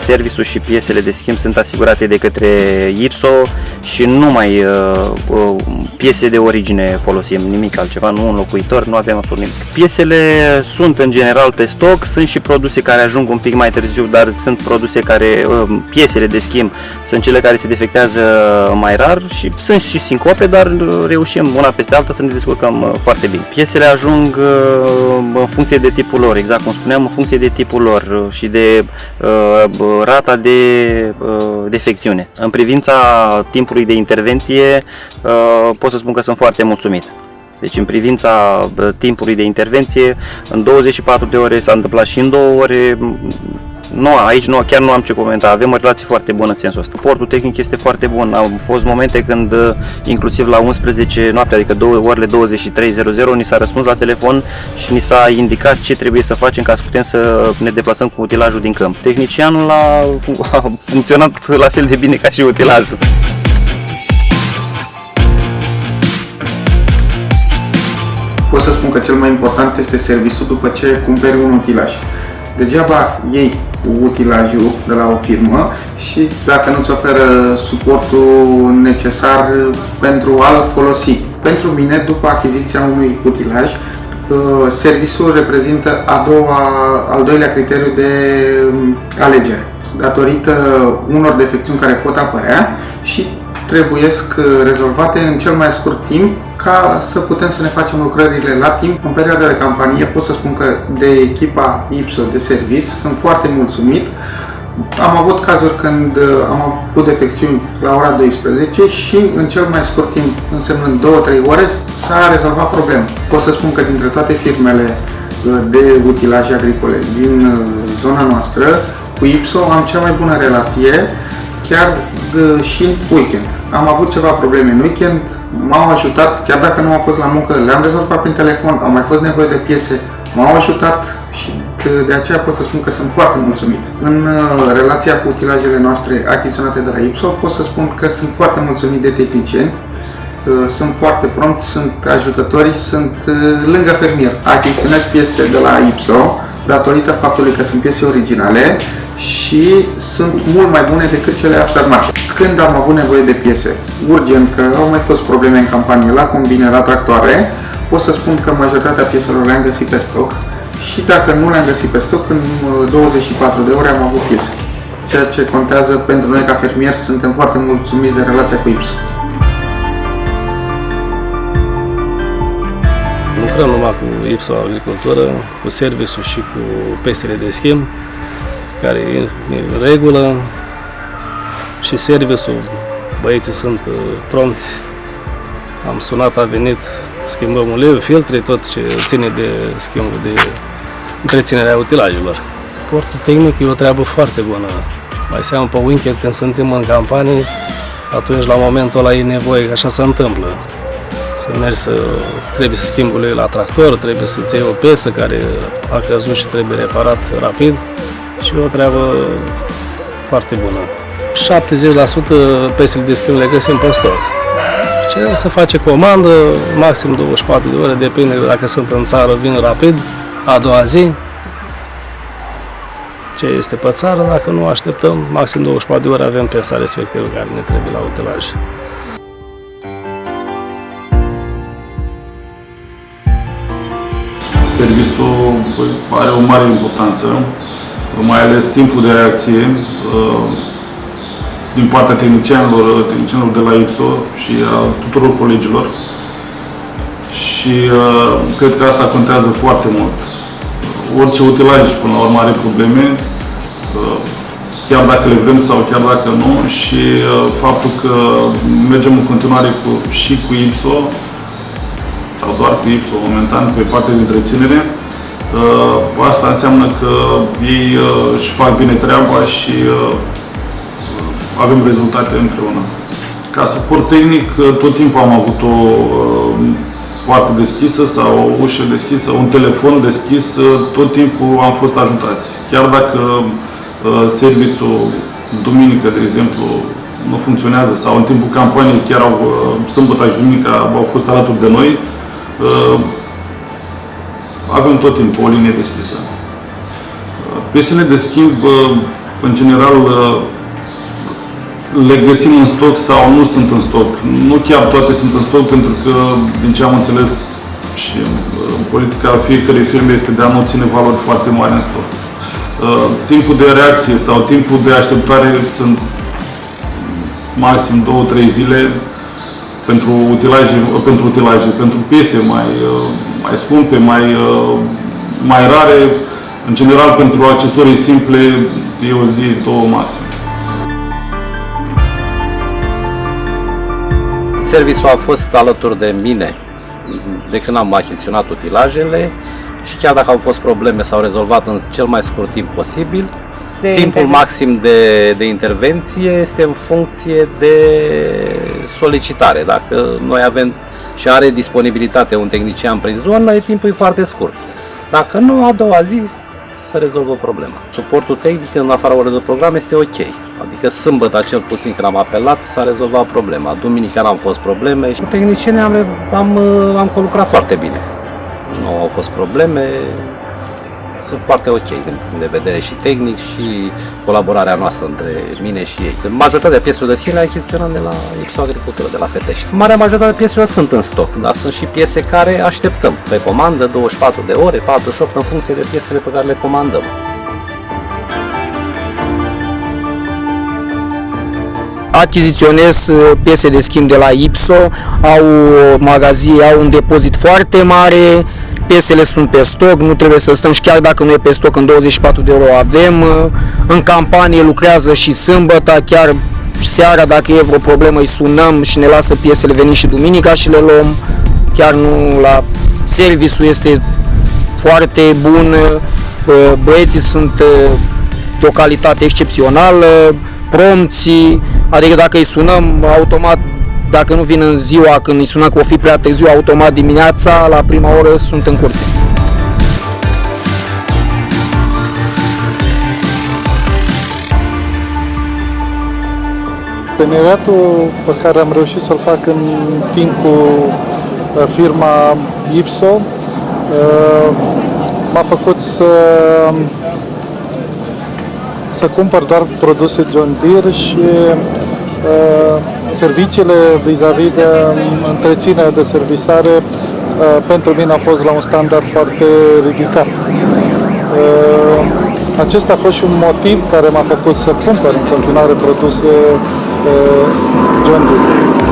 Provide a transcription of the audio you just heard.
serviciul și piesele de schimb sunt asigurate de către IPSO și numai piese de origine folosim, nimic altceva, nu înlocuitor, nu avem absolut nimic. Piesele sunt în general pe stoc, sunt și produse care ajung un pic mai târziu, dar sunt produse care, piesele de schimb sunt cele care se defectează mai rar și sunt și sincope, dar reușim una peste alta să ne descurcăm foarte bine. Piesele ajung în funcție de tipul lor, exact cum spuneam, în funcție de tipul lor și de rata de defecțiune. În privința timpului de intervenție, pot să spun că sunt foarte mulțumit. Deci în privința timpului de intervenție, în 24 de ore s-a întâmplat și în 2 ore. Nu, aici chiar nu am ce comenta, avem o relație foarte bună în sensul ăsta. Suportul tehnic este foarte bun, au fost momente când inclusiv la 11 noaptea, adică orele 23:00, ni s-a răspuns la telefon și ni s-a indicat ce trebuie să facem ca să putem să ne deplasăm cu utilajul din câmp. Tehnicianul a funcționat la fel de bine ca și utilajul. Pot să spun că cel mai important este serviciul după ce cumperi un utilaj. Degeaba iei utilajul de la o firmă și dacă nu-ți oferă suportul necesar pentru a-l folosi. Pentru mine, după achiziția unui utilaj, serviciul reprezintă al doilea criteriu de alegere, datorită unor defecțiuni care pot apărea și trebuiesc rezolvate în cel mai scurt timp ca să putem să ne facem lucrările la timp. În perioada de campanie pot să spun că de echipa IPSO de service sunt foarte mulțumit. Am avut cazuri când am avut defecțiuni la ora 12 și în cel mai scurt timp, însemnând 2-3 ore, s-a rezolvat problema. Pot să spun că dintre toate firmele de utilaje agricole din zona noastră, cu IPSO am cea mai bună relație, chiar și în weekend. Am avut ceva probleme în weekend, m-au ajutat, chiar dacă nu au fost la muncă, le-am rezolvat prin telefon, am mai fost nevoie de piese, m-au ajutat și de aceea pot să spun că sunt foarte mulțumit. În relația cu utilajele noastre achiziționate de la IPSO, pot să spun că sunt foarte mulțumit de tehnicieni, sunt foarte prompți, sunt ajutători, sunt lângă fermier. Achiziționez piese de la IPSO datorită faptului că sunt piese originale și sunt mult mai bune decât cele aftermarket. Când am avut nevoie de piese, urgent, că au mai fost probleme în campanie la combine, la tractoare, pot să spun că majoritatea pieselor le-am găsit pe stoc și dacă nu le-am găsit pe stoc, în 24 de ore am avut piese. Ceea ce contează pentru noi ca fermieri, suntem foarte mulțumiți de relația cu IPSO. Lucrăm numai cu IPSO Agricultură, cu serviciul și cu piesele de schimb, care e în regulă și serviciul, băieții sunt prompți. Am sunat, a venit, schimbăm uleiul, filtre, tot ce ține de schimbul de întreținerea utilajelor. Suportul tehnic e o treabă foarte bună. Mai seamă pe weekend când suntem în campanie, atunci la momentul ăla e nevoie, așa se întâmplă. Să mergi trebuie să schimbi uleiul la tractor, trebuie să-ți iei o piesă care a căzut și trebuie reparat rapid și e o treabă foarte bună. 70% piesele de schimb le găsim pe stoc. Ce se face comandă, maxim 24 de ore, depinde dacă sunt în țară, vin rapid, a doua zi. Ce este pe țară, dacă nu așteptăm, maxim 24 de ore avem piesa respectivă care ne trebuie la utilaj. Serviciul are o mare importanță, mai ales timpul de reacție din partea tehnicienilor de la IPSO și a tuturor colegilor. Și cred că asta contează foarte mult. Orice utilaj până la urmă are probleme, chiar dacă le vrem sau chiar dacă nu, și faptul că mergem în continuare și cu IPSO sau doar cu IPSO momentan pe partea de întreținere, asta înseamnă că ei își fac bine treaba și avem rezultate împreună. Ca suport tehnic, tot timpul am avut o poartă deschisă sau o ușă deschisă, un telefon deschis, tot timpul am fost ajutați. Chiar dacă serviciul duminică, de exemplu, nu funcționează sau în timpul campaniei, chiar sâmbătă și duminica au fost alături de noi, avem tot timpul o linie deschisă. Piesele de schimb în general, le găsim în stoc sau nu sunt în stoc. Nu chiar toate sunt în stoc, pentru că, din ce am înțeles, și politica fiecărei firme este de a nu ține valori foarte mari în stoc. Timpul de reacție sau timpul de așteptare sunt maxim 2-3 zile pentru utilaje, pentru piese mai scumpe, mai rare. În general, pentru accesorii simple, e o zi, 2 maxim. Serviciul a fost alături de mine de când am achiziționat utilajele și chiar dacă au fost probleme, s-au rezolvat în cel mai scurt timp posibil. Timpul maxim de intervenție este în funcție de solicitare. Dacă noi avem și are disponibilitate un tehnician prin zonă, timpul e foarte scurt. Dacă nu, a doua zi să rezolvă problema. Suportul tehnic în afara orelor de program este ok. Adică sâmbătă, cel puțin când am apelat, s-a rezolvat problema. Duminica n-am fost probleme și cu tehnicienii am colucrat foarte bine. Nu au fost probleme, sunt foarte ok din punct de vedere și tehnic și colaborarea noastră între mine și ei. Majoritatea pieselor de schimb le achiziționăm de la Ipso Agricultură, de la Fetești. Marea majoritate pieselor sunt în stoc, dar sunt și piese care așteptăm pe comandă, 24 de ore, 48, în funcție de piesele pe care le comandăm. Achiziționez piese de schimb de la Ipso, au un depozit foarte mare, piesele sunt pe stoc, nu trebuie să stăm și chiar dacă nu e pe stoc, în 24 de ore avem. În campanie lucrează și sâmbătă, chiar seara dacă e vreo problemă îi sunăm și ne lasă piesele, venim și duminica și le luăm. Chiar nu la serviciul este foarte bun, băieții sunt de o calitate excepțională, prompți, adică dacă îi sunăm automat, dacă nu vin în ziua, când îi sunăm că o fi prea târziu, automat dimineața, la prima oră sunt în curte. Parteneriatul pe care am reușit să-l fac în timp cu firma Ipso m-a făcut să cumpăr doar produse John Deere și serviciile vis-a-vis de întreținere, de servisare, pentru mine a fost la un standard foarte ridicat. Acesta a fost și un motiv care m-a făcut să cumpăr în continuare produse John Deere.